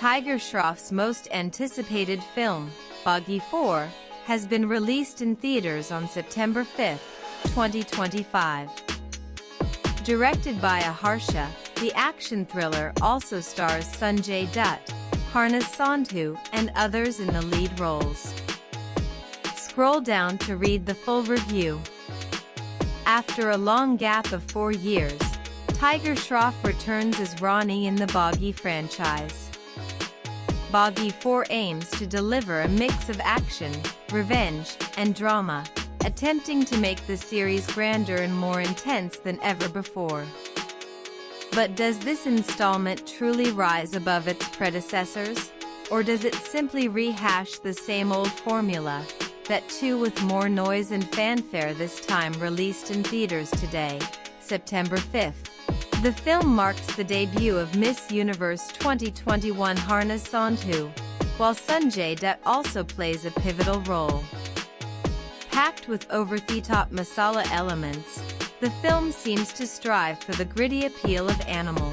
Tiger Shroffs' most anticipated film, Baaghi 4, has been released in theaters on September 5, 2025. Directed by Harsha, the action thriller also stars Sanjay Dutt, Harnaz Sandhu, and others in the lead roles. Scroll down to read the full review. After a long gap of 4 years, Tiger Shroff returns as Ronnie in the Baaghi franchise. Baaghi 4 aims to deliver a mix of action, revenge, and drama, attempting to make the series grander and more intense than ever before. But does this installment truly rise above its predecessors? Or does it simply rehash the same old formula? That too with more noise and fanfare, this time released in theaters today, September 5th. The film marks the debut of Miss Universe 2021 Harnaz Sandhu, while Sanjay Dutt also plays a pivotal role. Packed with over-the-top masala elements, the film seems to strive for the gritty appeal of Animal.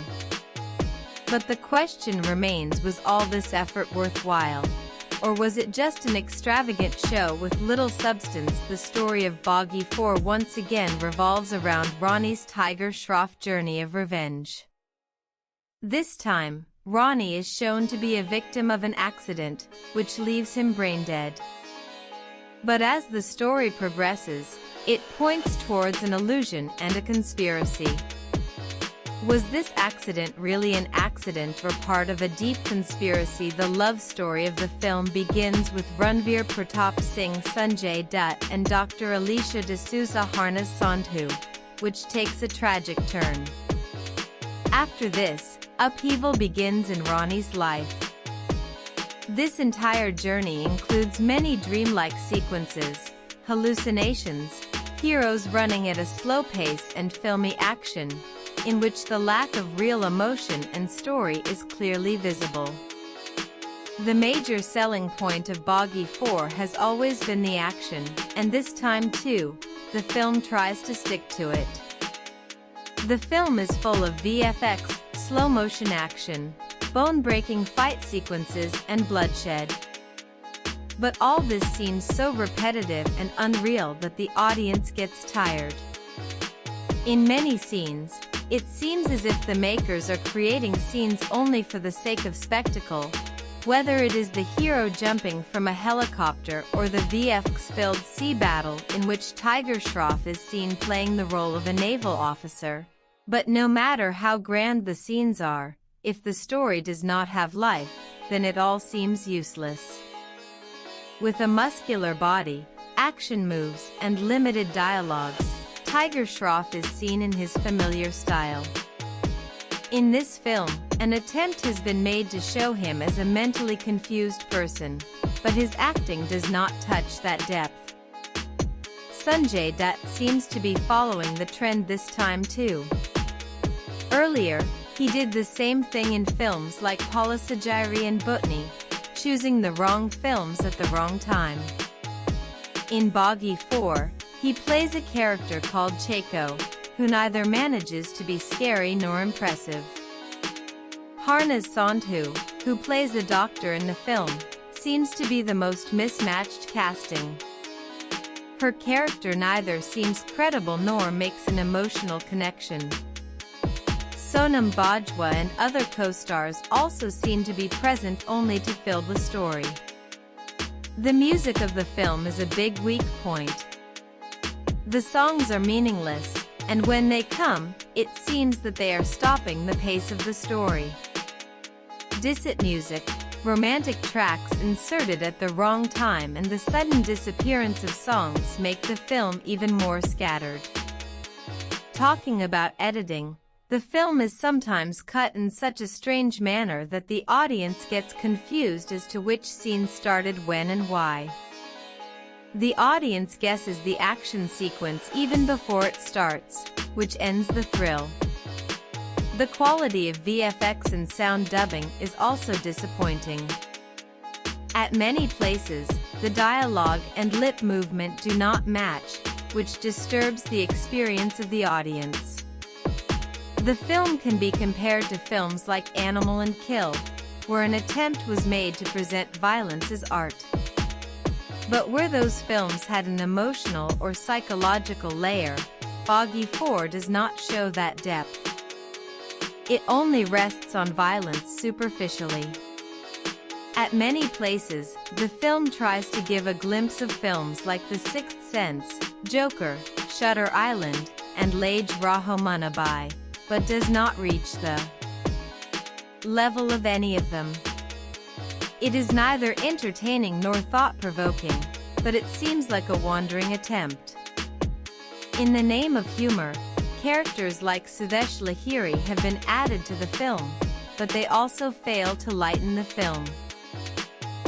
But the question remains, was all this effort worthwhile? Or was it just an extravagant show with little substance? The story of Baaghi 4 once again revolves around Ronnie's Tiger Shroff journey of revenge. This time, Ronnie is shown to be a victim of an accident, which leaves him brain dead. But as the story progresses, it points towards an illusion and a conspiracy. Was this accident really an accident or part of a deep conspiracy? The love story of the film begins with Ranveer Pratap Singh, Sanjay Dutt, and Dr. Alicia D'Souza Harnaz Sandhu, which takes a tragic turn. After this, upheaval begins in Ronnie's life. This entire journey includes many dreamlike sequences, hallucinations, heroes running at a slow pace, and filmy action, in which the lack of real emotion and story is clearly visible. The major selling point of Baaghi 4 has always been the action, and this time too, the film tries to stick to it. The film is full of VFX, slow-motion action, bone-breaking fight sequences, and bloodshed. But all this seems so repetitive and unreal that the audience gets tired. In many scenes, it seems as if the makers are creating scenes only for the sake of spectacle, whether it is the hero jumping from a helicopter or the VFX-filled sea battle in which Tiger Shroff is seen playing the role of a naval officer. But no matter how grand the scenes are, if the story does not have life, then it all seems useless. With a muscular body, action moves, and limited dialogues, Tiger Shroff is seen in his familiar style. In this film, an attempt has been made to show him as a mentally confused person, but his acting does not touch that depth. Sanjay Dutt seems to be following the trend this time too. Earlier, he did the same thing in films like Palasajiri and Bhutni, choosing the wrong films at the wrong time. In Baaghi 4, he plays a character called Chaiko, who neither manages to be scary nor impressive. Harnaz Sandhu, who plays a doctor in the film, seems to be the most mismatched casting. Her character neither seems credible nor makes an emotional connection. Sonam Bajwa and other co-stars also seem to be present only to fill the story. The music of the film is a big weak point. The songs are meaningless, and when they come, it seems that they are stopping the pace of the story. Disset music, romantic tracks inserted at the wrong time, and the sudden disappearance of songs make the film even more scattered. Talking about editing, the film is sometimes cut in such a strange manner that the audience gets confused as to which scene started when and why. The audience guesses the action sequence even before it starts, which ends the thrill. The quality of VFX and sound dubbing is also disappointing. At many places, the dialogue and lip movement do not match, which disturbs the experience of the audience. The film can be compared to films like Animal and Kill, where an attempt was made to present violence as art. But where those films had an emotional or psychological layer, Baaghi 4 does not show that depth. It only rests on violence superficially. At many places, the film tries to give a glimpse of films like The Sixth Sense, Joker, Shutter Island, and Laj Rahomana Bai, but does not reach the level of any of them. It is neither entertaining nor thought-provoking, but it seems like a wandering attempt. In the name of humor, characters like Sudesh Lahiri have been added to the film, but they also fail to lighten the film.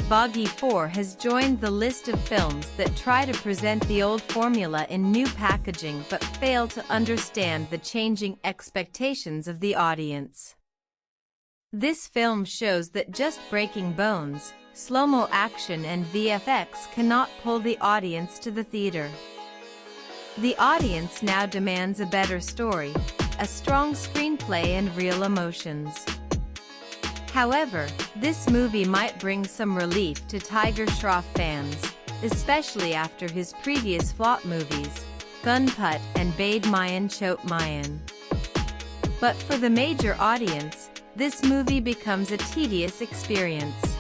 Baaghi 4 has joined the list of films that try to present the old formula in new packaging but fail to understand the changing expectations of the audience. This film shows that just breaking bones, slow-mo action and VFX cannot pull the audience to the theater. The audience now demands a better story, a strong screenplay and real emotions. However, this movie might bring some relief to Tiger Shroff fans, especially after his previous flop movies, Gunput and Bade Mayan Chot Mayan. But for the major audience, this movie becomes a tedious experience.